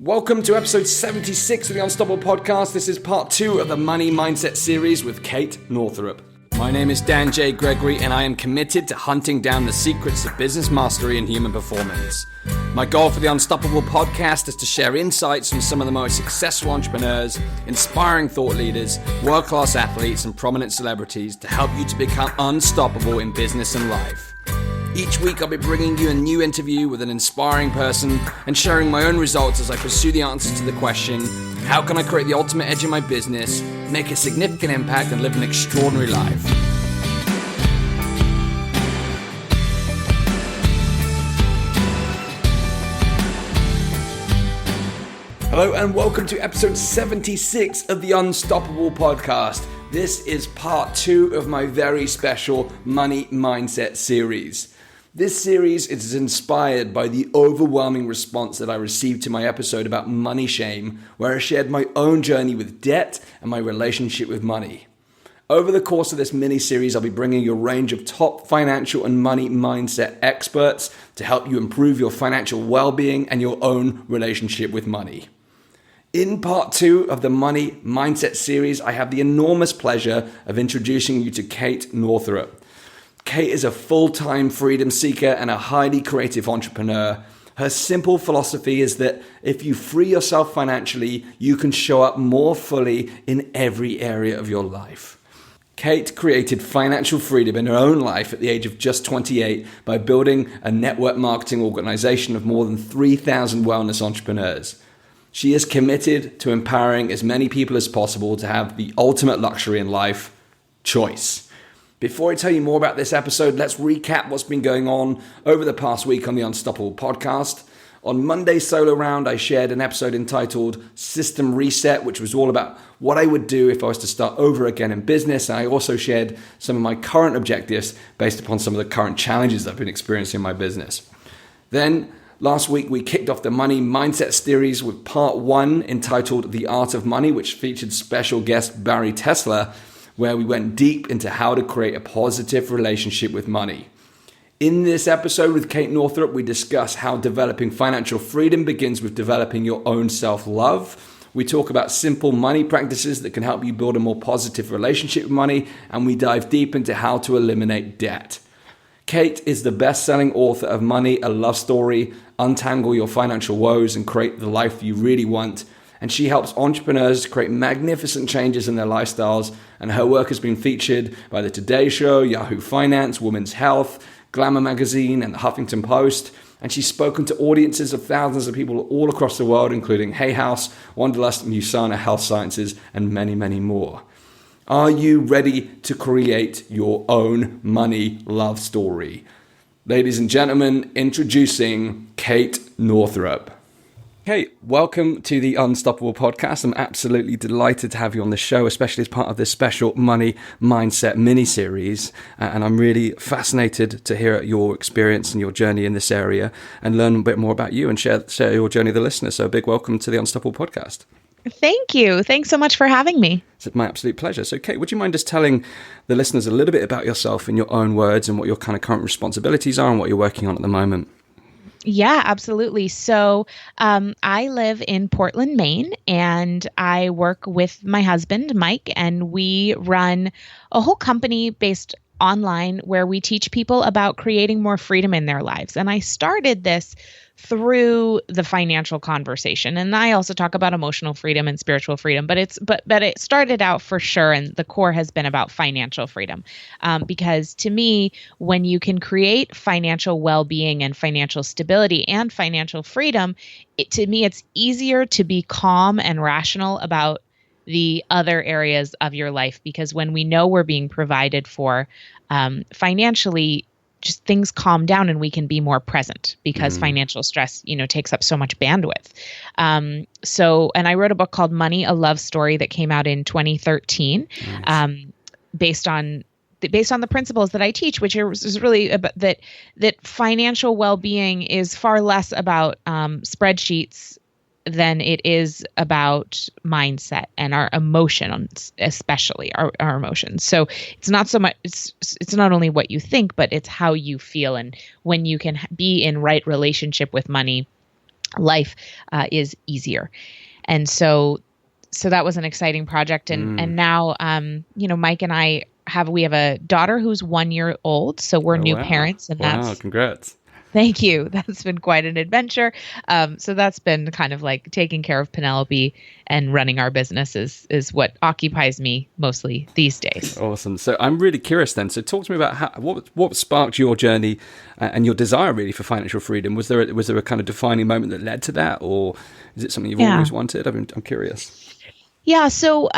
Welcome to episode 76 of the Unstoppable Podcast. This is part 2 of the Money Mindset series with Kate Northrup. My name is Dan J. Gregory, and I am committed to hunting down the secrets of business mastery and human performance. My goal for the Unstoppable Podcast is to share insights from some of the most successful entrepreneurs, inspiring thought leaders, world-class athletes, and prominent celebrities to help you to become unstoppable in business and life. Each week I'll be bringing you a new interview with an inspiring person and sharing my own results as I pursue the answers to the question, how can I create the ultimate edge in my business, make a significant impact, and live an extraordinary life? Hello and welcome to episode 76 of the Unstoppable Podcast. This is part 2 of my very special Money Mindset series. This series is inspired by the overwhelming response that I received to my episode about money shame, where I shared my own journey with debt and my relationship with money. Over the course of this mini-series, I'll be bringing you a range of top financial and money mindset experts to help you improve your financial well-being and your own relationship with money. In part 2 of the Money Mindset series, I have the enormous pleasure of introducing you to Kate Northrup. Kate is a full-time freedom seeker and a highly creative entrepreneur. Her simple philosophy is that if you free yourself financially, you can show up more fully in every area of your life. Kate created financial freedom in her own life at the age of just 28 by building a network marketing organization of more than 3,000 wellness entrepreneurs. She is committed to empowering as many people as possible to have the ultimate luxury in life, choice. Before I tell you more about this episode, let's recap what's been going on over the past week on the Unstoppable Podcast. On Monday's solo round, I shared an episode entitled System Reset, which was all about what I would do if I was to start over again in business. And I also shared some of my current objectives based upon some of the current challenges I've been experiencing in my business. Then, last week, we kicked off the Money Mindset series with part 1 entitled The Art of Money, which featured special guest Barry Tesler, where we went deep into how to create a positive relationship with money. In this episode with Kate Northrup, we discuss how developing financial freedom begins with developing your own self-love. We talk about simple money practices that can help you build a more positive relationship with money, and we dive deep into how to eliminate debt. Kate is the best-selling author of Money, A Love Story, Untangle Your Financial Woes, and Create the Life You Really Want. And she helps entrepreneurs create magnificent changes in their lifestyles. And her work has been featured by The Today Show, Yahoo Finance, Women's Health, Glamour magazine, and the Huffington Post. And she's spoken to audiences of thousands of people all across the world, including Hay House, Wanderlust, and USANA Health Sciences, and many, many more. Are you ready to create your own money love story? Ladies and gentlemen, introducing Kate Northrup. Hey, welcome to the Unstoppable Podcast. I'm absolutely delighted to have you on the show, especially as part of this special Money Mindset mini-series. And I'm really fascinated to hear your experience and your journey in this area and learn a bit more about you and share your journey with the listeners. So a big welcome to the Unstoppable Podcast. Thank you. Thanks so much for having me. It's my absolute pleasure. So Kate, would you mind just telling the listeners a little bit about yourself in your own words and what your kind of current responsibilities are and what you're working on at the moment? Yeah, absolutely. So I live in Portland, Maine, and I work with my husband, Mike, and we run a whole company based online where we teach people about creating more freedom in their lives. And I started this through the financial conversation. And I also talk about emotional freedom and spiritual freedom, but it started out for sure. And the core has been about financial freedom. Because to me, when you can create financial well-being and financial stability and financial freedom, to me, it's easier to be calm and rational about the other areas of your life. Because when we know we're being provided for financially, just things calm down and we can be more present because financial stress, takes up so much bandwidth. And I wrote a book called Money, A Love Story that came out in 2013, based on the principles that I teach, which is really about that financial well-being is far less about spreadsheets than it is about mindset and our emotions, especially our emotions. So it's not so much, it's not only what you think, but it's how you feel. And when you can be in right relationship with money, life is easier. And so that was an exciting project. And now, Mike and I we have a daughter who's 1 year old. So we're new parents, and that's congrats. Thank you. That's been quite an adventure. So that's been kind of like taking care of Penelope and running our business is what occupies me mostly these days. Awesome. So I'm really curious then. So talk to me about what sparked your journey and your desire really for financial freedom. Was there a kind of defining moment that led to that, or is it something you've always wanted? I'm curious. Yeah. So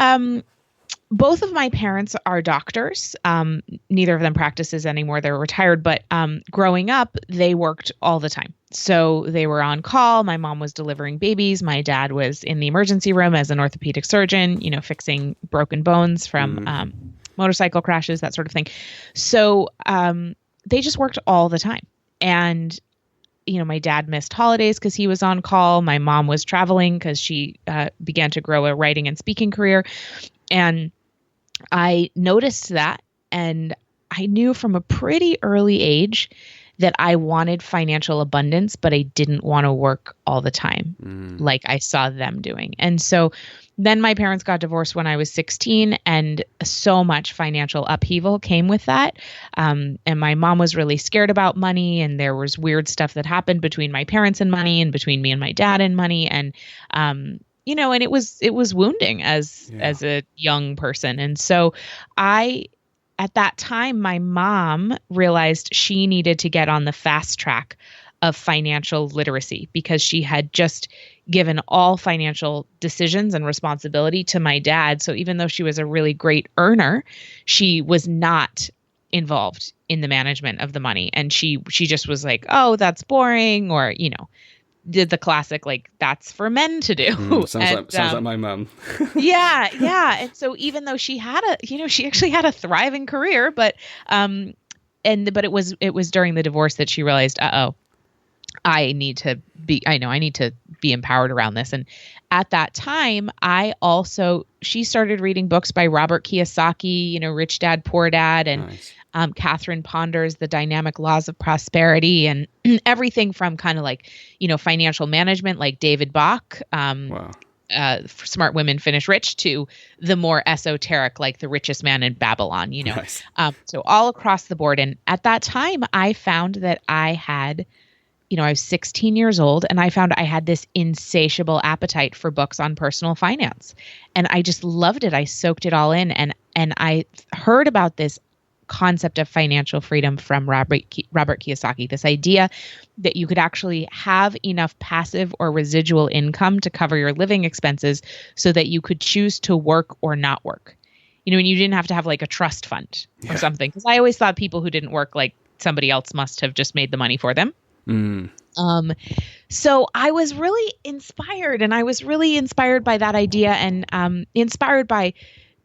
both of my parents are doctors. Neither of them practices anymore. They're retired, but growing up, they worked all the time. So they were on call. My mom was delivering babies. My dad was in the emergency room as an orthopedic surgeon, fixing broken bones from motorcycle crashes, that sort of thing. So they just worked all the time. And my dad missed holidays because he was on call. My mom was traveling because she began to grow a writing and speaking career. And I noticed that, and I knew from a pretty early age that I wanted financial abundance, but I didn't want to work all the time like I saw them doing. And so then my parents got divorced when I was 16, and so much financial upheaval came with that. And my mom was really scared about money, and there was weird stuff that happened between my parents and money, and between me and my dad and money. And and it was wounding as a young person. And so at that time, my mom realized she needed to get on the fast track of financial literacy because she had just given all financial decisions and responsibility to my dad. So even though she was a really great earner, she was not involved in the management of the money. And she just was like, oh, that's boring, or, did the classic, like, that's for men to do. Sounds like my mom. Yeah. And so even though she had she actually had a thriving career, but it was during the divorce that she realized, I need to be empowered around this. And at that time, she started reading books by Robert Kiyosaki, Rich Dad, Poor Dad, and nice. Catherine Ponder's The Dynamic Laws of Prosperity, and everything from kind of like, financial management, like David Bach, Smart Women Finish Rich, to the more esoteric, like The Richest Man in Babylon, Nice. So all across the board. And at that time, I found that I had, I was 16 years old, and I found I had this insatiable appetite for books on personal finance. And I just loved it. I soaked it all in. And I heard about this concept of financial freedom from Robert Kiyosaki, this idea that you could actually have enough passive or residual income to cover your living expenses so that you could choose to work or not work. And you didn't have to have like a trust fund or something. Because I always thought people who didn't work, like somebody else must have just made the money for them. So I was really inspired, and I was really inspired by that idea, and inspired by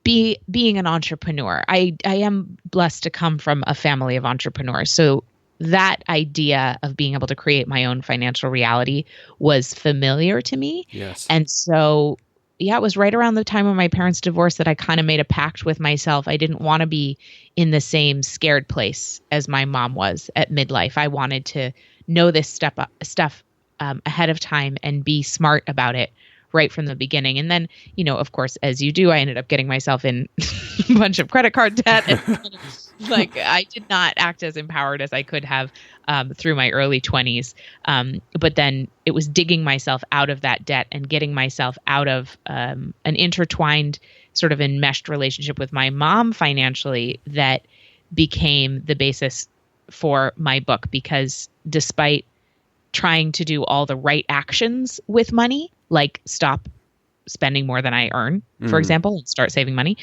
being an entrepreneur. I am blessed to come from a family of entrepreneurs. So that idea of being able to create my own financial reality was familiar to me. Yes. And so, it was right around the time of my parents' divorce that I kind of made a pact with myself. I didn't want to be in the same scared place as my mom was at midlife. I wanted to know this stuff ahead of time and be smart about it right from the beginning. And then, of course, as you do, I ended up getting myself in a bunch of credit card debt. And I did not act as empowered as I could have through my early 20s. But then it was digging myself out of that debt and getting myself out of an intertwined, sort of enmeshed relationship with my mom financially that became the basis for my book. Because despite trying to do all the right actions with money, like stop spending more than I earn, for example, and start saving money,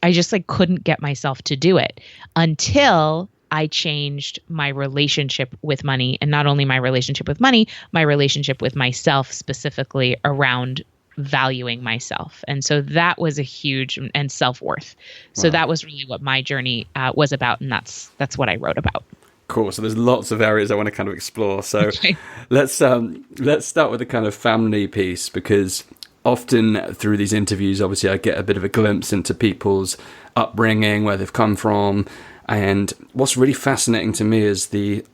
I just couldn't get myself to do it until I changed my relationship with money. And not only my relationship with money, my relationship with myself, specifically around valuing myself. And so that was a huge, and self-worth. So that was really what my journey was about. And that's what I wrote about. Cool. So there's lots of areas I want to kind of explore. So let's start with the kind of family piece, because often through these interviews, obviously, I get a bit of a glimpse into people's upbringing, where they've come from. And what's really fascinating to me is the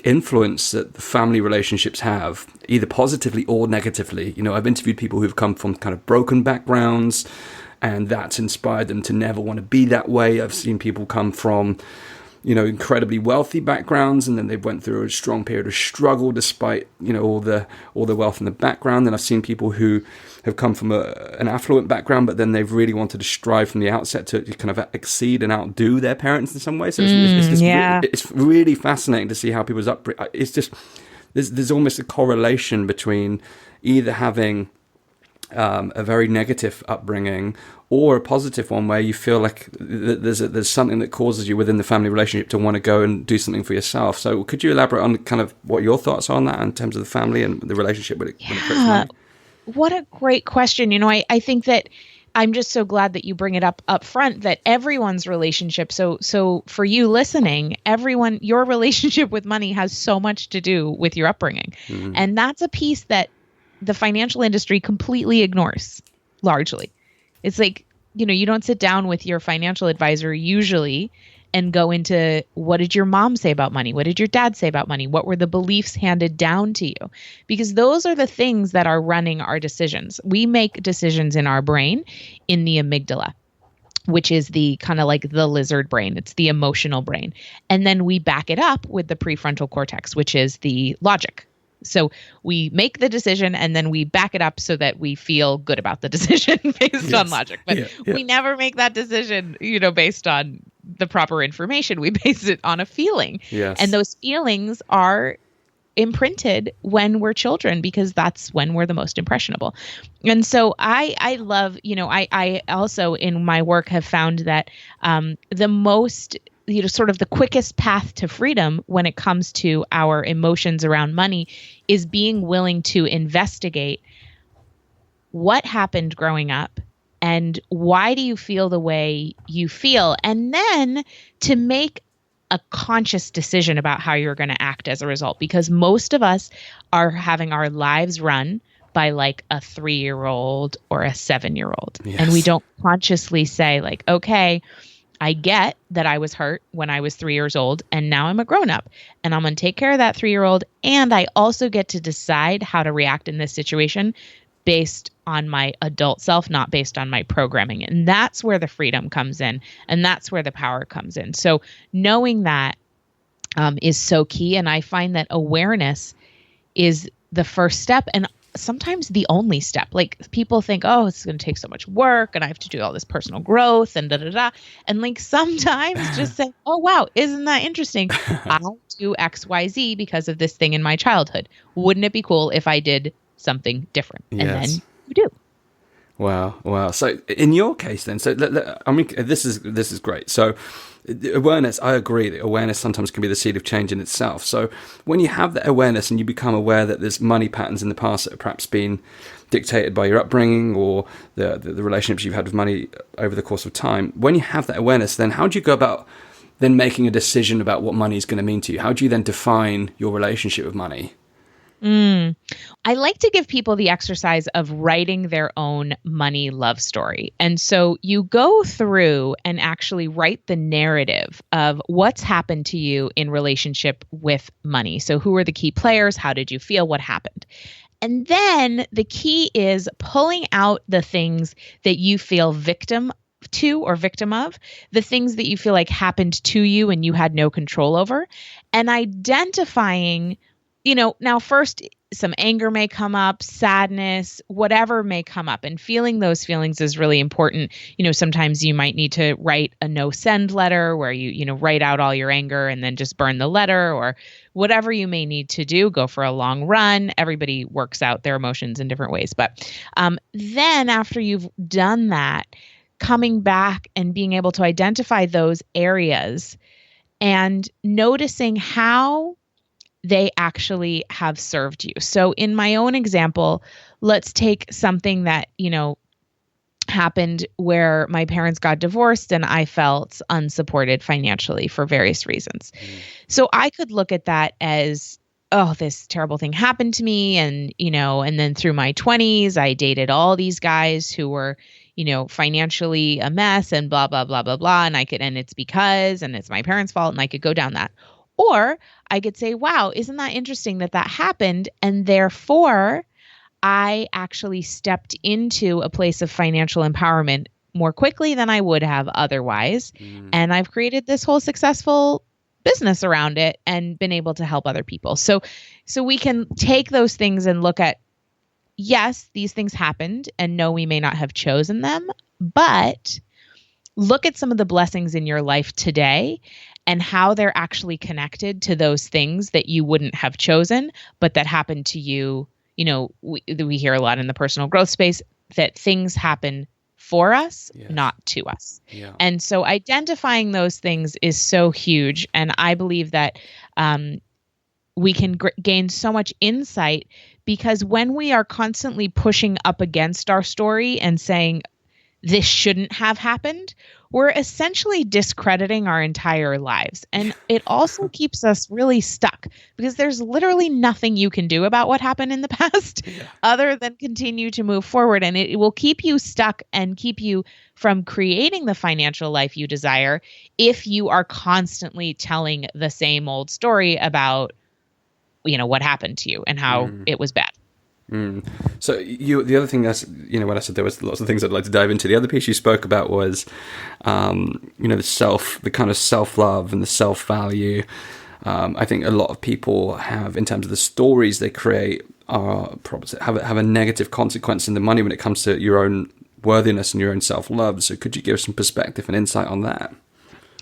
influence that the family relationships have, either positively or negatively. I've interviewed people who've come from kind of broken backgrounds, and that's inspired them to never want to be that way. I've seen people come from, incredibly wealthy backgrounds, and then they went through a strong period of struggle despite, all the wealth in the background. And I've seen people who have come from an affluent background, but then they've really wanted to strive from the outset to kind of exceed and outdo their parents in some way. So it's really fascinating to see how people's upbringing. It's just there's almost a correlation between either having a very negative upbringing or a positive one where you feel like there's something that causes you within the family relationship to want to go and do something for yourself. So could you elaborate on kind of what your thoughts are on that in terms of the family and the relationship when it comes to money? What a great question. I think that I'm just so glad that you bring it up front, that everyone's relationship. So for you listening, your relationship with money has so much to do with your upbringing. Mm-hmm. And that's a piece that the financial industry completely ignores, largely. It's like, you don't sit down with your financial advisor usually and go into, what did your mom say about money? What did your dad say about money? What were the beliefs handed down to you? Because those are the things that are running our decisions. We make decisions in our brain in the amygdala, which is the kind of like the lizard brain. It's the emotional brain. And then we back it up with the prefrontal cortex, which is the logic. So we make the decision and then we back it up so that we feel good about the decision based on logic. But we never make that decision, based on the proper information. We base it on a feeling. Yes. And those feelings are imprinted when we're children because that's when we're the most impressionable. And so I love, I also in my work have found that the most sort of the quickest path to freedom when it comes to our emotions around money is being willing to investigate what happened growing up and why do you feel the way you feel, and then to make a conscious decision about how you're going to act as a result, because most of us are having our lives run by like a 3-year-old or a 7-year-old. Yes. And we don't consciously say like, okay, I get that I was hurt when I was 3 years old and now I'm a grown up and I'm going to take care of that 3-year-old. And I also get to decide how to react in this situation based on my adult self, not based on my programming. And that's where the freedom comes in. And that's where the power comes in. So knowing that is so key. And I find that awareness is the first step. And sometimes the only step. Like people think, oh, it's going to take so much work and I have to do all this personal growth and da da da. And like sometimes just say, oh, wow, isn't that interesting? I'll do XYZ because of this thing in my childhood. Wouldn't it be cool if I did something different? Yes. And then you do. Wow. So in your case then, I mean, this is great. So awareness, I agree that awareness sometimes can be the seed of change in itself. So when you have that awareness and you become aware that there's money patterns in the past that have perhaps been dictated by your upbringing or the relationships you've had with money over the course of time, when you have that awareness, then how do you go about then making a decision about what money is going to mean to you? How do you then define your relationship with money? I like to give people the exercise of writing their own money love story. And so you go through and actually write the narrative of what's happened to you in relationship with money. So who are the key players? How did you feel? What happened? And then the key is pulling out the things that you feel victim to or victim of, the things that you feel like happened to you and you had no control over, and identifying, now first some anger may come up, sadness, whatever may come up, and feeling those feelings is really important. Sometimes you might need to write a no send letter where you write out all your anger and then just burn the letter, or whatever you may need to do, go for a long run. Everybody works out their emotions in different ways. But then after you've done that, coming back and being able to identify those areas and noticing how they actually have served you. So in my own example, let's take something that, happened where my parents got divorced and I felt unsupported financially for various reasons. So I could look at that as, oh, this terrible thing happened to me. And, and then through my 20s, I dated all these guys who were, financially a mess and blah, blah, blah, blah, blah. And it's because, and it's my parents' fault. And I could go down that. Or I could say, wow, isn't that interesting that that happened? And therefore, I actually stepped into a place of financial empowerment more quickly than I would have otherwise. And I've created this whole successful business around it and been able to help other people. So we can take those things and look at, yes, these things happened, and no, we may not have chosen them, but look at some of the blessings in your life today and how they're actually connected to those things that you wouldn't have chosen, but that happened to you. You know, we hear a lot in the personal growth space that things happen for us, not to us. Yeah. And so identifying those things is so huge. And I believe that we can gain so much insight, because when we are constantly pushing up against our story and saying, this shouldn't have happened, we're essentially discrediting our entire lives. And it also keeps us really stuck, because there's literally nothing you can do about what happened in the past other than continue to move forward. And it will keep you stuck and keep you from creating the financial life you desire if you are constantly telling the same old story about, you know, what happened to you and how it was bad. So the other thing that's, you know, when I said there was lots of things I'd like to dive into, the other piece you spoke about was, you know, the kind of self-love and the self-value. I think a lot of people have, in terms of the stories they create, have a negative consequence in the money when it comes to your own worthiness and your own self-love. So could you give some perspective and insight on that?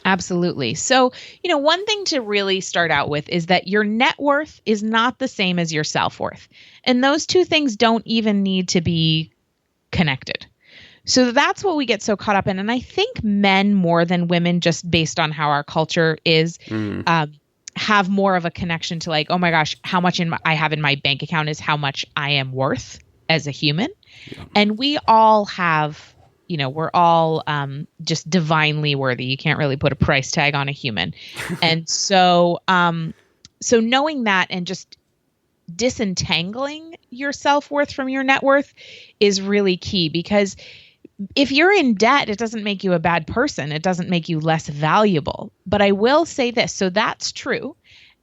Absolutely. So, you know, one thing to really start out with is that your net worth is not the same as your self-worth. And those two things don't even need to be connected. So that's what we get so caught up in. And I think men more than women, just based on how our culture is, have more of a connection to like, oh my gosh, how much I have in my bank account is how much I am worth as a human. Yeah. And we all have, you know, we're all just divinely worthy. You can't really put a price tag on a human. And so knowing that and just disentangling your self-worth from your net worth is really key, because if you're in debt, it doesn't make you a bad person. It doesn't make you less valuable. But I will say this. So that's true.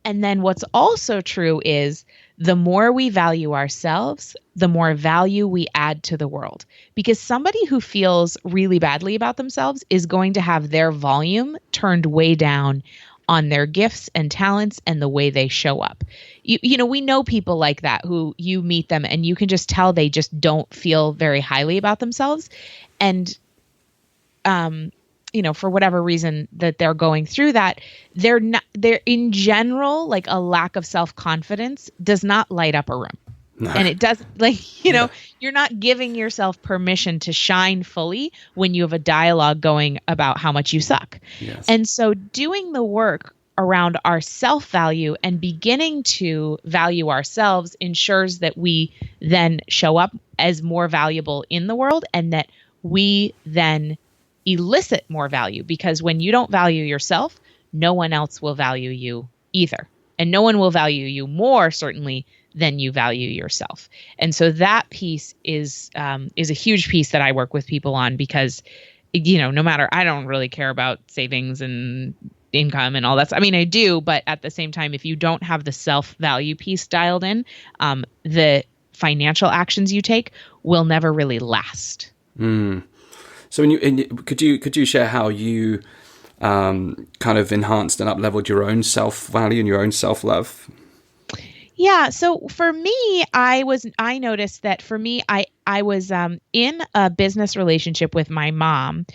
And then what's also true is the more we value ourselves, the more value we add to the world. Because somebody who feels really badly about themselves is going to have their volume turned way down on their gifts and talents and the way they show up. You know, we know people like that who you meet them and you can just tell they just don't feel very highly about themselves. And, you know, for whatever reason that they're going through that, they're in general, like a lack of self-confidence does not light up a room. And it does, like, you know, you're not giving yourself permission to shine fully when you have a dialogue going about how much you suck. Yes. And so doing the work around our self-value and beginning to value ourselves ensures that we then show up as more valuable in the world, and that we then elicit more value, because when you don't value yourself, no one else will value you either. And no one will value you more, certainly, than you value yourself. And so that piece is a huge piece that I work with people on, because, you know, no matter, I don't really care about savings and income and all that. I mean, I do, but at the same time, if you don't have the self-value piece dialed in, the financial actions you take will never really last. So could you share how you kind of enhanced and up-leveled your own self-value and your own self-love? Yeah. So for me, I noticed that for me, I was in a business relationship with my mom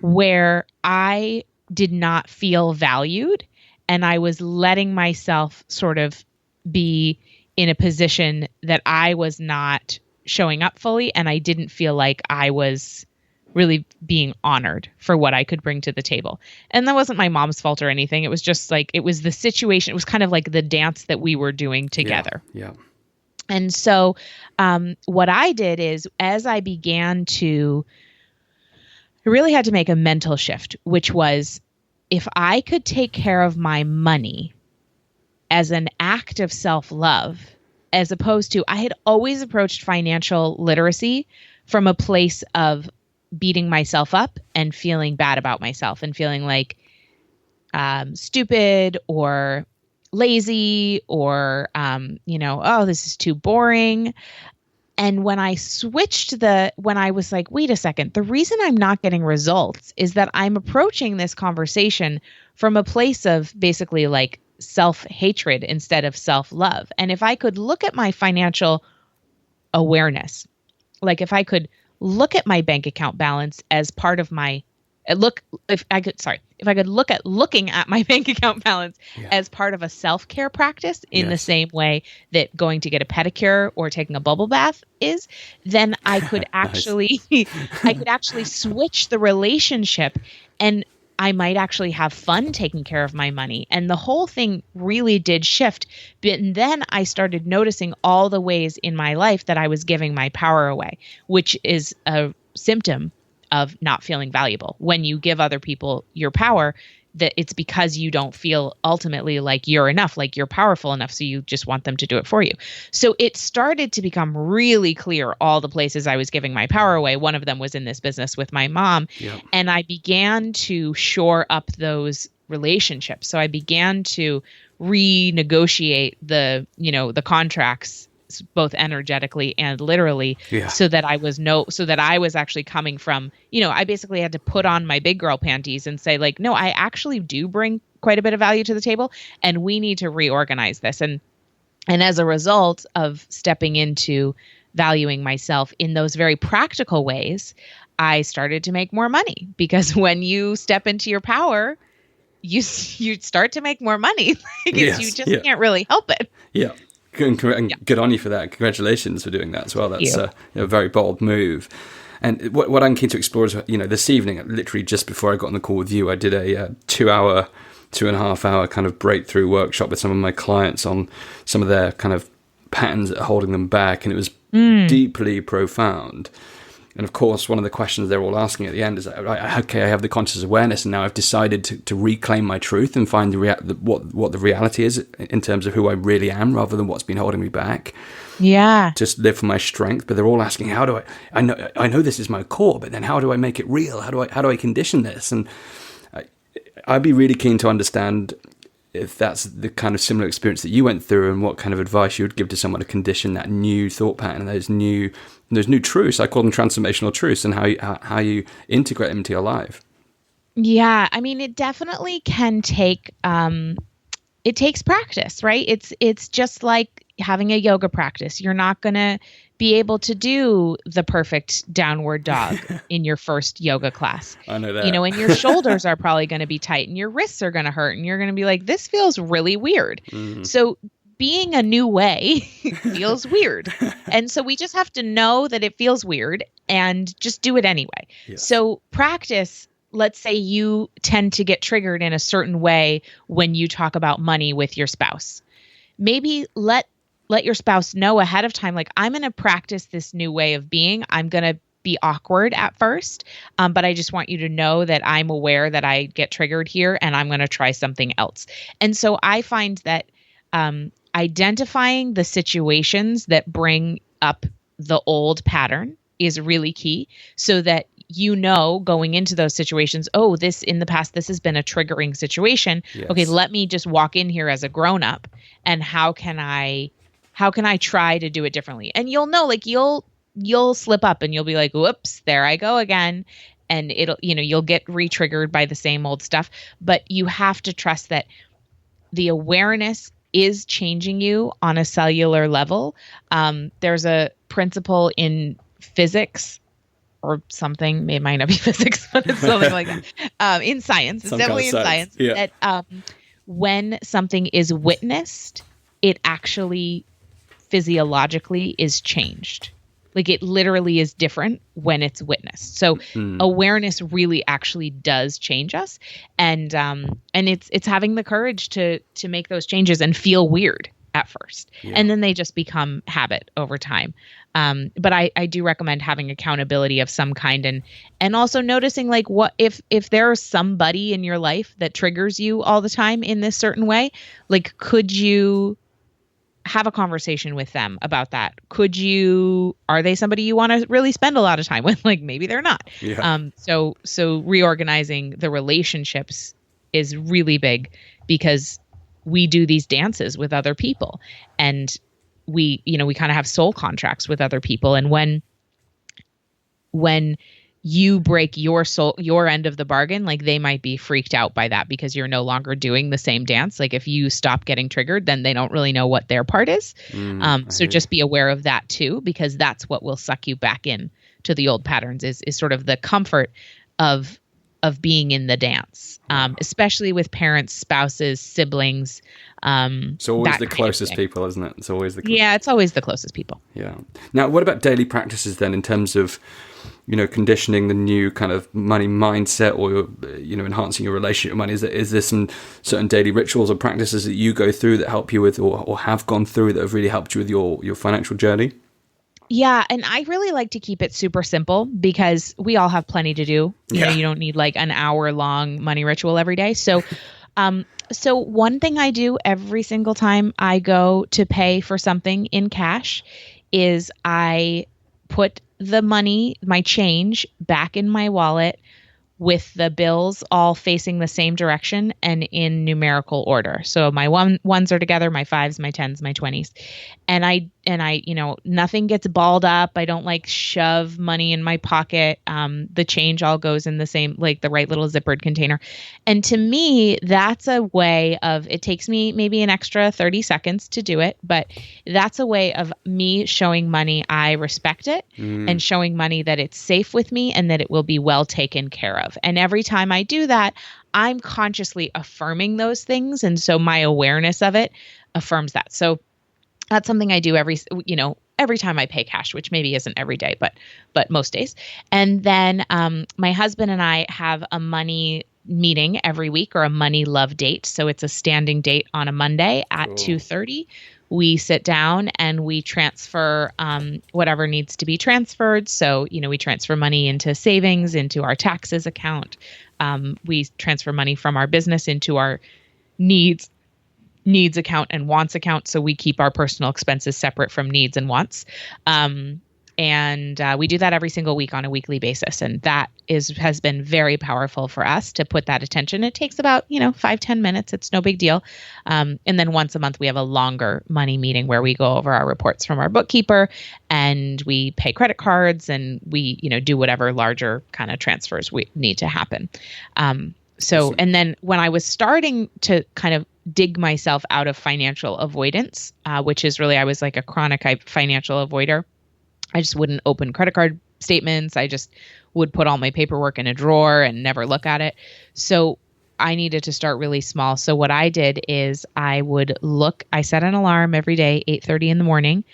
where I did not feel valued, and I was letting myself sort of be in a position that I was not showing up fully, and I didn't feel like I was really being honored for what I could bring to the table. And that wasn't my mom's fault or anything. It was just like, it was the situation. It was kind of like the dance that we were doing together. Yeah. And so what I did is, as I began to, I really had to make a mental shift, which was, if I could take care of my money as an act of self-love, as opposed to, I had always approached financial literacy from a place of beating myself up and feeling bad about myself and feeling like stupid or lazy or, oh, this is too boring. And when I when I was like, wait a second, the reason I'm not getting results is that I'm approaching this conversation from a place of basically like self-hatred instead of self-love. And if I could look at my financial awareness, like if I could look at my bank account balance as part of my if I could looking at my bank account balance as part of a self-care practice in the same way that going to get a pedicure or taking a bubble bath is, then I could actually switch the relationship, and I might actually have fun taking care of my money. And the whole thing really did shift. But then I started noticing all the ways in my life that I was giving my power away, which is a symptom of not feeling valuable. When you give other people your power, that it's because you don't feel ultimately like you're enough, like you're powerful enough. So you just want them to do it for you. So it started to become really clear all the places I was giving my power away. One of them was in this business with my mom. Yep. And I began to shore up those relationships. So I began to renegotiate the contracts, both energetically and literally, so that I was actually coming from, I basically had to put on my big girl panties and say like, no, I actually do bring quite a bit of value to the table, and we need to reorganize this. And as a result of stepping into valuing myself in those very practical ways, I started to make more money, because when you step into your power, you start to make more money. You just can't really help it. Yeah. Good on you for that. Congratulations for doing that as well. That's a very bold move. And what I'm keen to explore is, this evening, literally just before I got on the call with you, I did a 2.5 hour kind of breakthrough workshop with some of my clients on some of their kind of patterns that are holding them back. And it was deeply profound. And of course, one of the questions they're all asking at the end is, okay, I have the conscious awareness, and now I've decided to reclaim my truth and find what the reality is in terms of who I really am, rather than what's been holding me back. Yeah. Just live for my strength. But they're all asking, how do I know this is my core, but then how do I make it real? How do I condition this? And I'd be really keen to understand if that's the kind of similar experience that you went through, and what kind of advice you would give to someone to condition that new thought pattern, those new truths. I call them transformational truths, and how you integrate them into your life. Yeah, I mean, it definitely can take. It takes practice, right? It's just like having a yoga practice. You're not gonna be able to do the perfect downward dog in your first yoga class. I know that. And your shoulders are probably going to be tight, and your wrists are going to hurt, and you're going to be like, this feels really weird. Mm-hmm. So being a new way feels weird. And so we just have to know that it feels weird and just do it anyway. Yeah. So practice. Let's say you tend to get triggered in a certain way when you talk about money with your spouse. Maybe let your spouse know ahead of time, like, I'm going to practice this new way of being. I'm going to be awkward at first, but I just want you to know that I'm aware that I get triggered here, and I'm going to try something else. And so I find that identifying the situations that bring up the old pattern is really key, so that going into those situations, this in the past, this has been a triggering situation. Yes. Okay, let me just walk in here as a grown-up, and how can I try to do it differently? And you'll know, like, you'll slip up, and you'll be like, whoops, there I go again. And you'll get re-triggered by the same old stuff. But you have to trust that the awareness is changing you on a cellular level. There's a principle in physics or something, it might not be physics, but it's something like that. In science, it's definitely in science, that when something is witnessed, it actually physiologically is changed. Like, it literally is different when it's witnessed. So awareness really actually does change us. And it's having the courage to make those changes and feel weird at first. Yeah. And then they just become habit over time. But I do recommend having accountability of some kind, and also noticing, like, what if there's somebody in your life that triggers you all the time in this certain way, like, could you have a conversation with them about that? Are they somebody you want to really spend a lot of time with? Like, maybe they're not. Yeah. So reorganizing the relationships is really big, because we do these dances with other people, and we kind of have soul contracts with other people. And when you break your end of the bargain, like they might be freaked out by that because you're no longer doing the same dance. Like if you stop getting triggered, then they don't really know what their part is. So just be aware of that too, because that's what will suck you back in to the old patterns is sort of the comfort of being in the dance, especially with parents, spouses, siblings. It's always the closest people, isn't it? It's always it's always the closest people. Yeah. Now, what about daily practices then in terms of, conditioning the new kind of money mindset or, enhancing your relationship with money? Is there some certain daily rituals or practices that you go through that help you with or have gone through that have really helped you with your financial journey? Yeah. And I really like to keep it super simple because we all have plenty to do. You know, you don't need like an hour-long money ritual every day. So one thing I do every single time I go to pay for something in cash is I put the money, my change, back in my wallet with the bills all facing the same direction and in numerical order. So my ones are together, my fives, my tens, my 20s. And I, nothing gets balled up. I don't like shove money in my pocket. The change all goes in the same, like the right little zippered container. And to me, that's a way of, it takes me maybe an extra 30 seconds to do it, but that's a way of me showing money I respect it and showing money that it's safe with me and that it will be well taken care of. And every time I do that, I'm consciously affirming those things. And so my awareness of it affirms that. So that's something I do every time I pay cash, which maybe isn't every day, but most days. And then my husband and I have a money meeting every week, or a money love date. So it's a standing date on a Monday at 2:30. We sit down and we transfer whatever needs to be transferred. So, we transfer money into savings, into our taxes account. We transfer money from our business into our needs account and wants account. So we keep our personal expenses separate from needs and wants. And we do that every single week on a weekly basis. And that has been very powerful for us to put that attention. It takes about, 5-10 minutes. It's no big deal. And then once a month, we have a longer money meeting where we go over our reports from our bookkeeper and we pay credit cards and we, do whatever larger kind of transfers we need to happen. And then when I was starting to kind of dig myself out of financial avoidance, which is really, I was like a chronic financial avoider. I just wouldn't open credit card statements. I just would put all my paperwork in a drawer and never look at it. So I needed to start really small. So what I did is I set an alarm every day, 8:30 in the morning.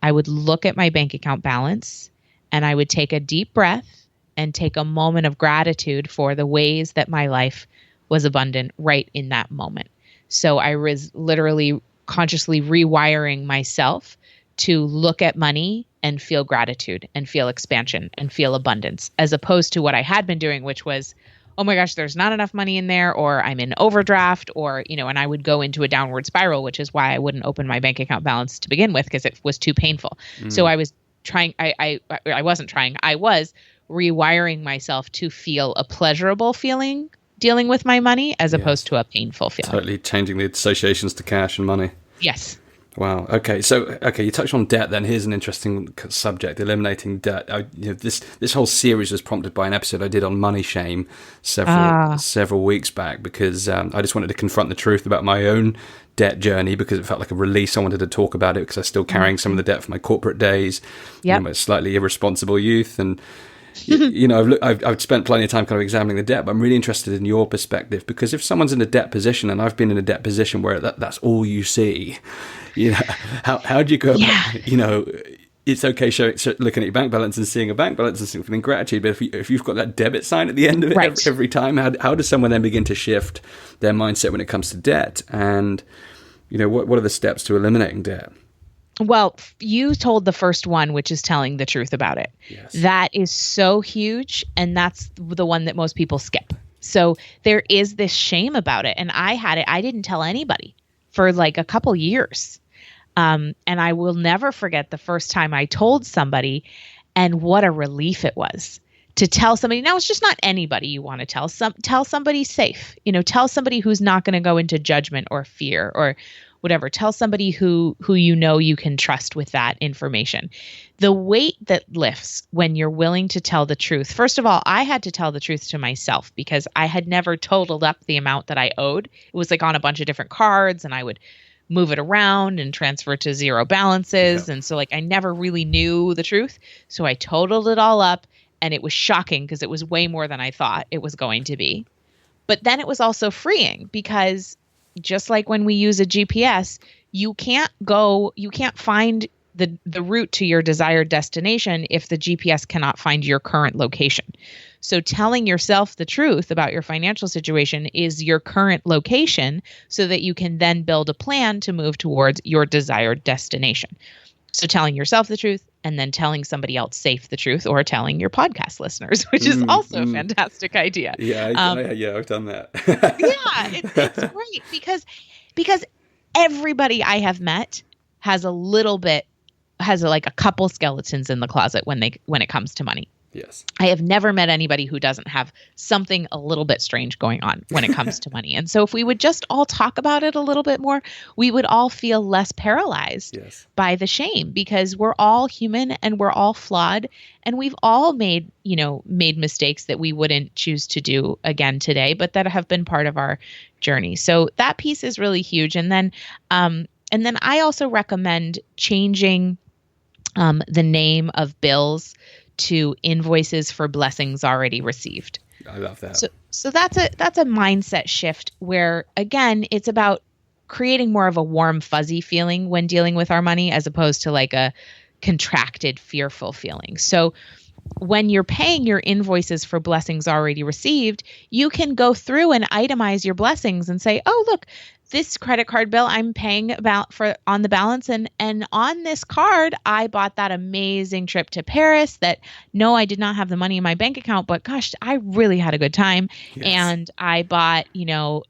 I would look at my bank account balance and I would take a deep breath and take a moment of gratitude for the ways that my life was abundant right in that moment. So I was literally consciously rewiring myself to look at money and feel gratitude and feel expansion and feel abundance, as opposed to what I had been doing, which was, oh my gosh, there's not enough money in there, or I'm in overdraft, or, and I would go into a downward spiral, which is why I wouldn't open my bank account balance to begin with, because it was too painful. So I was I was rewiring myself to feel a pleasurable feeling dealing with my money as opposed to a painful feeling. Totally changing the associations to cash and money. Yes. Wow. Okay. So, you touched on debt. Then here's an interesting subject: eliminating debt. This whole series was prompted by an episode I did on money shame several weeks back, because I just wanted to confront the truth about my own debt journey, because it felt like a release. I wanted to talk about it because I was still carrying some of the debt from my corporate days, my slightly irresponsible youth, and I've spent plenty of time kind of examining the debt, but I'm really interested in your perspective, because if someone's in a debt position, and I've been in a debt position where that's all you see, how do you go about, it's okay looking at your bank balance and seeing a bank balance and feeling gratitude, but if you've got that debit sign at the end of it every time, how does someone then begin to shift their mindset when it comes to debt? And, what are the steps to eliminating debt? Well, you told the first one, which is telling the truth about it. Yes. That is so huge. And that's the one that most people skip. So there is this shame about it. And I had it. I didn't tell anybody for like a couple years. And I will never forget the first time I told somebody, and what a relief it was to tell somebody. Now, it's just not anybody you want to tell. Tell somebody safe. Tell somebody who's not going to go into judgment or fear or whatever. Tell somebody who you can trust with that information. The weight that lifts when you're willing to tell the truth. First of all, I had to tell the truth to myself because I had never totaled up the amount that I owed. It was like on a bunch of different cards, and I would move it around and transfer to zero balances. Yeah. And so I never really knew the truth. So I totaled it all up. And it was shocking because it was way more than I thought it was going to be. But then it was also freeing because just like when we use a GPS, you can't find the route to your desired destination if the GPS cannot find your current location. So telling yourself the truth about your financial situation is your current location so that you can then build a plan to move towards your desired destination. So telling yourself the truth and then telling somebody else safe the truth, or telling your podcast listeners, which is also a fantastic idea. Yeah, I've done that. It's great because everybody I have met has a couple skeletons in the closet when it comes to money. Yes. I have never met anybody who doesn't have something a little bit strange going on when it comes to money. And so if we would just all talk about it a little bit more, we would all feel less paralyzed by the shame, because we're all human and we're all flawed, and we've all made mistakes that we wouldn't choose to do again today, but that have been part of our journey. So that piece is really huge. And then I also recommend changing the name of bills to invoices for blessings already received. I love that. So that's a mindset shift where, again, it's about creating more of a warm, fuzzy feeling when dealing with our money, as opposed to like a contracted, fearful feeling. So when you're paying your invoices for blessings already received, you can go through and itemize your blessings and say, oh, look, this credit card bill I'm paying on the balance, and on this card I bought that amazing trip to Paris that, no, I did not have the money in my bank account, but gosh, I really had a good time. Yes. And I bought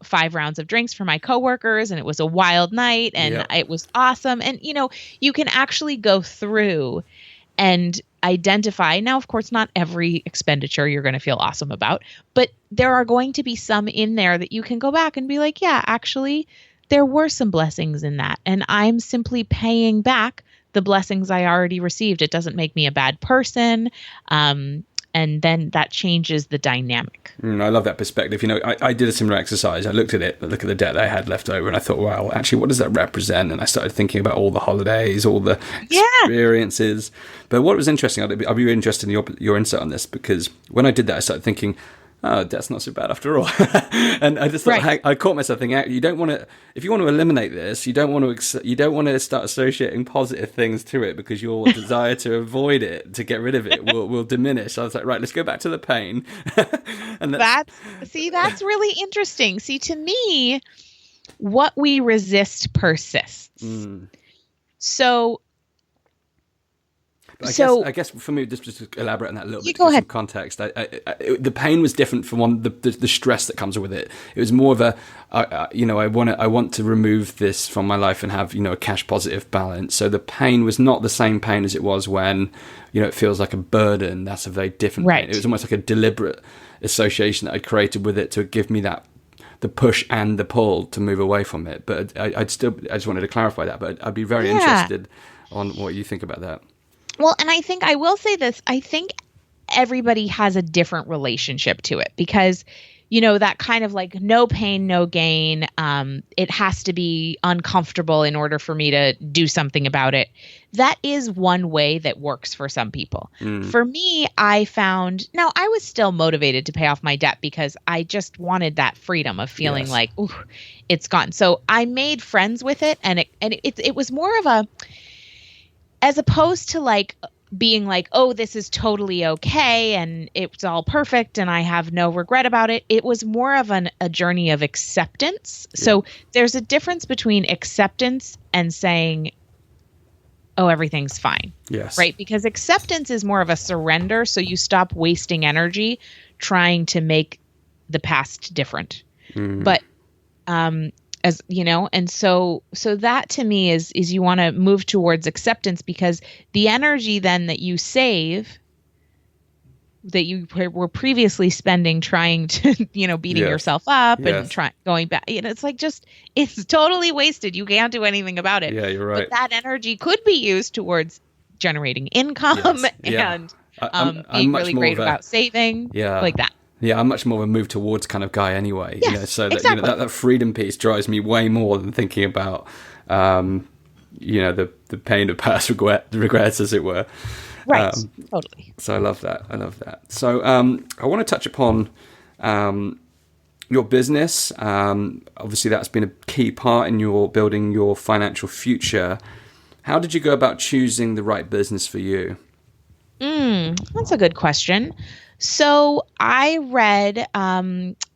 5 rounds of drinks for my coworkers, and it was a wild night, and it was awesome. And you can actually go through and identify. Now, of course, not every expenditure you're going to feel awesome about, but there are going to be some in there that you can go back and be like, yeah, actually, there were some blessings in that, and I'm simply paying back the blessings I already received. It doesn't make me a bad person. And then that changes the dynamic. I love that perspective. I did a similar exercise. I looked at the debt that I had left over, and I thought, wow, actually, what does that represent? And I started thinking about all the holidays, all the experiences. But what was interesting, I'd be really interested in your insight on this, because when I did that, I started thinking, oh, that's not so bad after all. And I just thought, I caught myself thinking, you don't want to, if you want to eliminate this, you don't want to start associating positive things to it, because your desire to avoid it, to get rid of it, will diminish. So I was like, right, let's go back to the pain. And that's really interesting. See, to me, what we resist persists. So I guess for me, just to elaborate on that a little bit, some context. The pain was different from the stress that comes with it. It was more of I want to remove this from my life and have a cash positive balance. So the pain was not the same pain as it was when it feels like a burden. That's a very different pain. It was almost like a deliberate association that I created with it to give me the push and the pull to move away from it. But I just wanted to clarify that. But I'd be very interested on what you think about that. Well, and I think I will say this. I think everybody has a different relationship to it, because, that kind of like no pain, no gain. It has to be uncomfortable in order for me to do something about it. That is one way that works for some people. For me, I found, now I was still motivated to pay off my debt because I just wanted that freedom of feeling like, ooh, it's gone. So I made friends with it, and it was more of a, as opposed to like being like, oh, this is totally okay and it's all perfect and I have no regret about it. It was more of a journey of acceptance. Yeah. So there's a difference between acceptance and saying, oh, everything's fine. Yes. Right? Because acceptance is more of a surrender. So you stop wasting energy trying to make the past different. But as and so that to me is you want to move towards acceptance, because the energy then that you save that you were previously spending trying to, beating yourself up and going back. It's like it's totally wasted. You can't do anything about it. Yeah, you're right. But that energy could be used towards generating income and being really great about saving, like that. Yeah, I'm much more of a move towards kind of guy anyway. Yes, so that, exactly. that freedom piece drives me way more than thinking about, the pain of past regrets, as it were. Right, totally. So I love that. So I want to touch upon your business. Obviously, that's been a key part in your building your financial future. How did you go about choosing the right business for you? That's a good question. So I read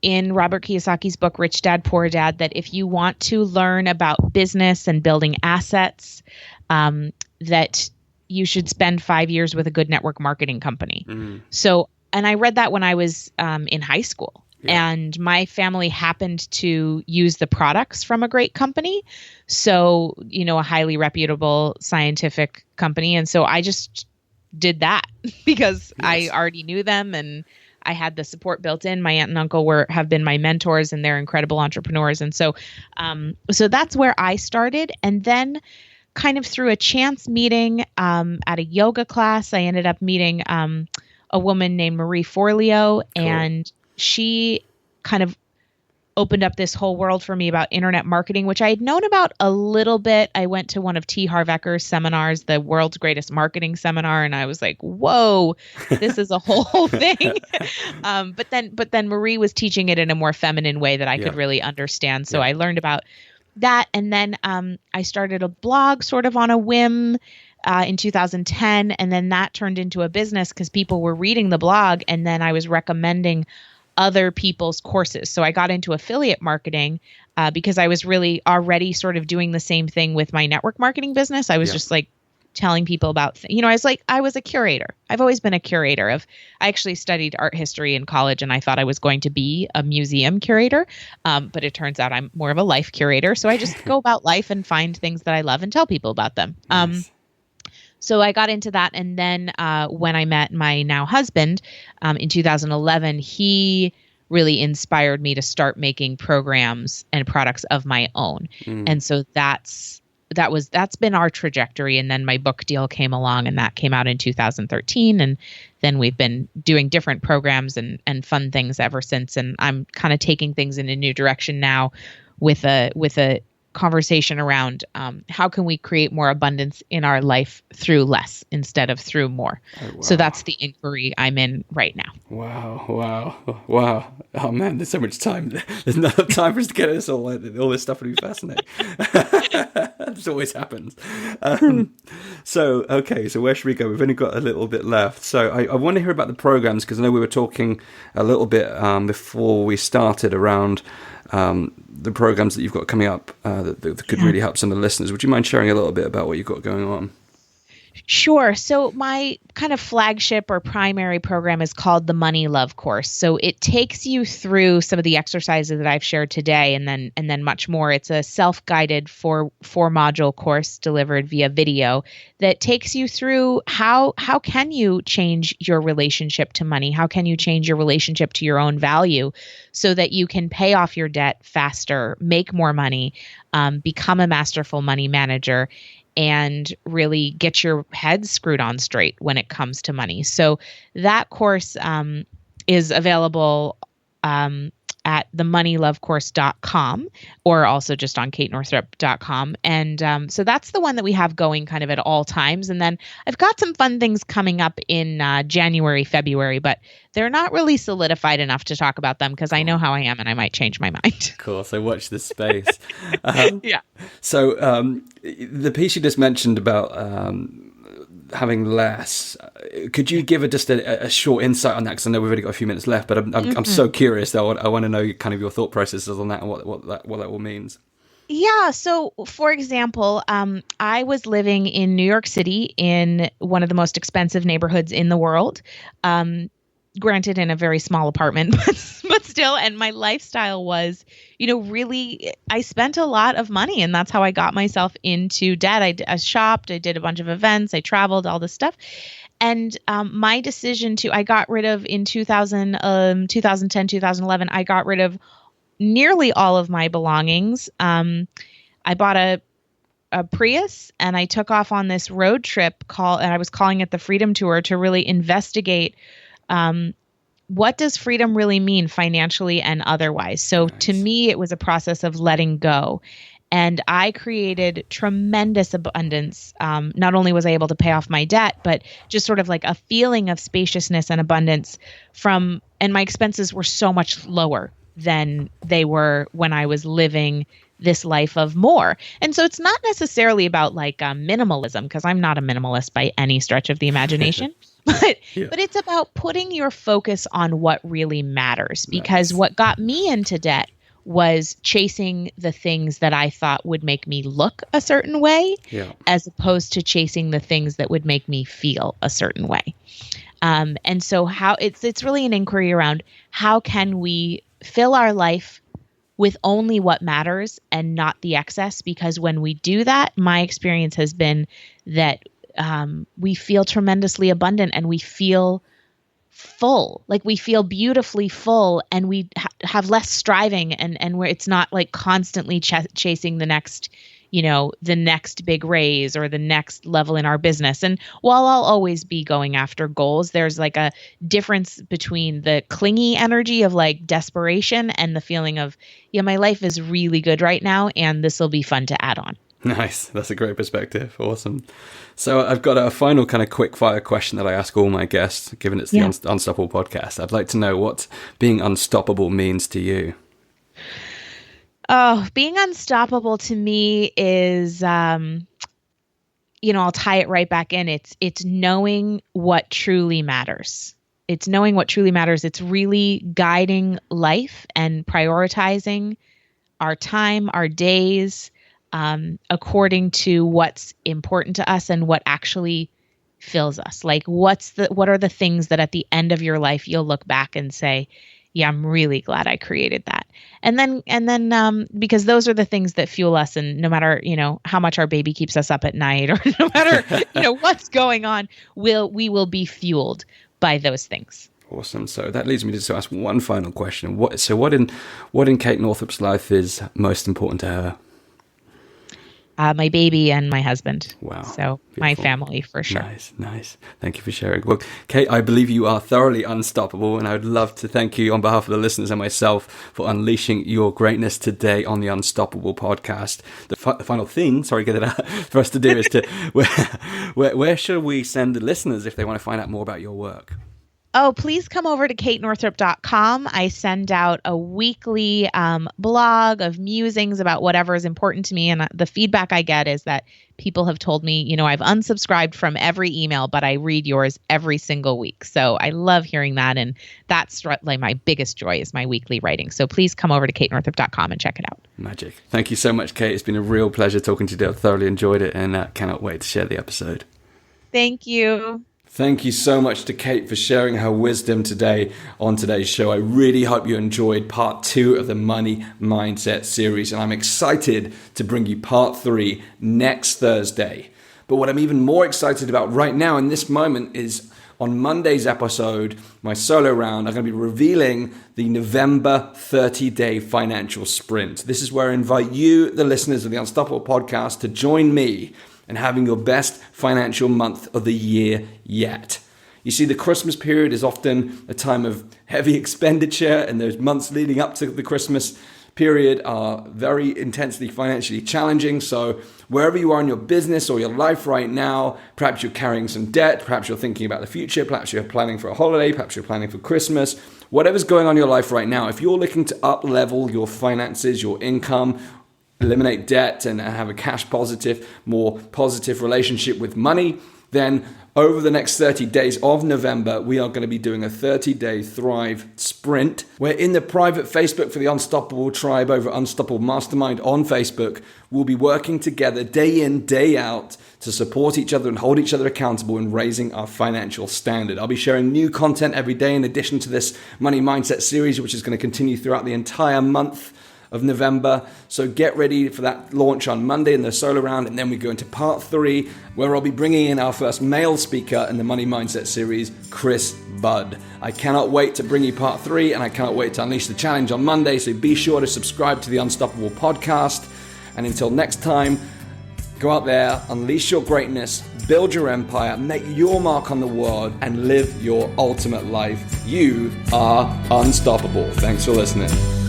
in Robert Kiyosaki's book, Rich Dad, Poor Dad, that if you want to learn about business and building assets, that you should spend 5 years with a good network marketing company. So, and I read that when I was in high school. And my family happened to use the products from a great company. So, a highly reputable scientific company. And so I just did that because I already knew them and I had the support built in. My aunt and uncle have been my mentors and they're incredible entrepreneurs. And so, so that's where I started. And then kind of through a chance meeting at a yoga class, I ended up meeting a woman named Marie Forleo, and she kind of opened up this whole world for me about internet marketing, which I had known about a little bit. I went to one of T. Harv Eker's seminars, the world's greatest marketing seminar, and I was like, whoa, this is a whole thing. But then Marie was teaching it in a more feminine way that I could really understand. So I learned about that. And then I started a blog sort of on a whim in 2010. And then that turned into a business because people were reading the blog. And then I was recommending other people's courses. So I got into affiliate marketing because I was really already sort of doing the same thing with my network marketing business. I was just like telling people about, I was a curator. I've always been a curator I actually studied art history in college and I thought I was going to be a museum curator. But it turns out I'm more of a life curator. So I just go about life and find things that I love and tell people about them. Nice. So I got into that. And then when I met my now husband in 2011, he really inspired me to start making programs and products of my own. And so that's been our trajectory. And then my book deal came along and that came out in 2013. And then we've been doing different programs and fun things ever since. And I'm kind of taking things in a new direction now with a conversation around how can we create more abundance in our life through less instead of through more. Oh, wow. So that's the inquiry I'm in right now. Wow. Oh man, there's so much time. There's not enough time for us to get this all this stuff would be fascinating. This always happens. So where should we go? We've only got a little bit left. So I want to hear about the programs because I know we were talking a little bit before we started around the programs that you've got coming up that could really help some of the listeners. Would you mind sharing a little bit about what you've got going on? Sure. So my kind of flagship or primary program is called the Money Love course. So it takes you through some of the exercises that I've shared today and then much more. It's a self-guided four module course delivered via video that takes you through how can you change your relationship to money? How can you change your relationship to your own value so that you can pay off your debt faster, make more money, become a masterful money manager, and really get your head screwed on straight when it comes to money. So that course is available at themoneylovecourse.com or also just on katenorthrup.com. And so that's the one that we have going kind of at all times. And then I've got some fun things coming up in January, February, but they're not really solidified enough to talk about them because I know how I am and I might change my mind. Cool. So watch this space. Yeah. So the piece you just mentioned about having less, could you give just a short insight on that? Because I know we've only got a few minutes left, but I'm so curious though. I want to know kind of your thought processes on that and what that all means. Yeah. So, for example, I was living in New York City in one of the most expensive neighborhoods in the world. Granted, in a very small apartment, but still. And my lifestyle was, really, I spent a lot of money, and that's how I got myself into debt. I shopped, I did a bunch of events, I traveled, all this stuff. And my decision I got rid of in 2010, 2011, I got rid of nearly all of my belongings. I bought a Prius and I took off on this road trip and I was calling it the Freedom Tour to really investigate what does freedom really mean financially and otherwise. So to me, it was a process of letting go. And I created tremendous abundance. Not only was I able to pay off my debt, but just sort of like a feeling of spaciousness and abundance and my expenses were so much lower than they were when I was living this life of more. And so it's not necessarily about like minimalism, because I'm not a minimalist by any stretch of the imagination, but it's about putting your focus on what really matters. Because what got me into debt was chasing the things that I thought would make me look a certain way, as opposed to chasing the things that would make me feel a certain way. And so it's really an inquiry around how can we fill our life with only what matters and not the excess, because when we do that, my experience has been that we feel tremendously abundant and we feel full, like we feel beautifully full, and we have less striving and where it's not like constantly chasing the next, the next big raise or the next level in our business. And while I'll always be going after goals, there's like a difference between the clingy energy of like desperation and the feeling of, my life is really good right now and this will be fun to add on. Nice. That's a great perspective. Awesome. So I've got a final kind of quick fire question that I ask all my guests, given it's the Unstoppable podcast. I'd like to know what being unstoppable means to you. Oh, being unstoppable to me is, I'll tie it right back in. It's knowing what truly matters. It's knowing what truly matters. It's really guiding life and prioritizing our time, our days, according to what's important to us and what actually fills us. Like what are the things that at the end of your life, you'll look back and say, yeah, I'm really glad I created that. And then, because those are the things that fuel us, and no matter, how much our baby keeps us up at night, or no matter, what's going on, we will be fueled by those things. Awesome. So that leads me to ask one final question. What in Kate Northrup's life is most important to her? My baby and my husband. Wow. So beautiful. My family, for sure. Nice. Thank you for sharing. Well, Kate, I believe you are thoroughly unstoppable, and I would love to thank you on behalf of the listeners and myself for unleashing your greatness today on the Unstoppable podcast. The final thing, get it out, for us to do is to, where should we send the listeners if they want to find out more about your work? Oh, please come over to katenorthrup.com. I send out a weekly blog of musings about whatever is important to me. And the feedback I get is that people have told me, I've unsubscribed from every email, but I read yours every single week. So I love hearing that. And that's like my biggest joy is my weekly writing. So please come over to katenorthrup.com and check it out. Magic. Thank you so much, Kate. It's been a real pleasure talking to you. I've thoroughly enjoyed it and cannot wait to share the episode. Thank you. Thank you so much to Kate for sharing her wisdom today on today's show. I really hope you enjoyed part 2 of the Money Mindset series, and I'm excited to bring you part 3 next Thursday. But what I'm even more excited about right now in this moment is on Monday's episode, my solo round, I'm going to be revealing the November 30-day financial sprint. This is where I invite you, the listeners of the Unstoppable podcast, to join me and having your best financial month of the year yet. You see, the Christmas period is often a time of heavy expenditure, and those months leading up to the Christmas period are very intensely financially challenging. So wherever you are in your business or your life right now, perhaps you're carrying some debt, perhaps you're thinking about the future, perhaps you're planning for a holiday, perhaps you're planning for Christmas, whatever's going on in your life right now, if you're looking to up-level your finances, your income, eliminate debt and have a cash positive, more positive relationship with money, then over the next 30 days of November, we are going to be doing a 30-day Thrive Sprint. We're in the private Facebook for the Unstoppable Tribe over Unstoppable Mastermind on Facebook. We'll be working together day in, day out to support each other and hold each other accountable in raising our financial standard. I'll be sharing new content every day in addition to this Money Mindset series, which is going to continue throughout the entire month of November. So get ready for that launch on Monday in the solo round. And then we go into part 3, where I'll be bringing in our first male speaker in the Money Mindset series, Chris Budd. I cannot wait to bring you part 3, and I cannot wait to unleash the challenge on Monday. So be sure to subscribe to the Unstoppable podcast. And until next time, go out there, unleash your greatness, build your empire, make your mark on the world, and live your ultimate life. You are unstoppable. Thanks for listening.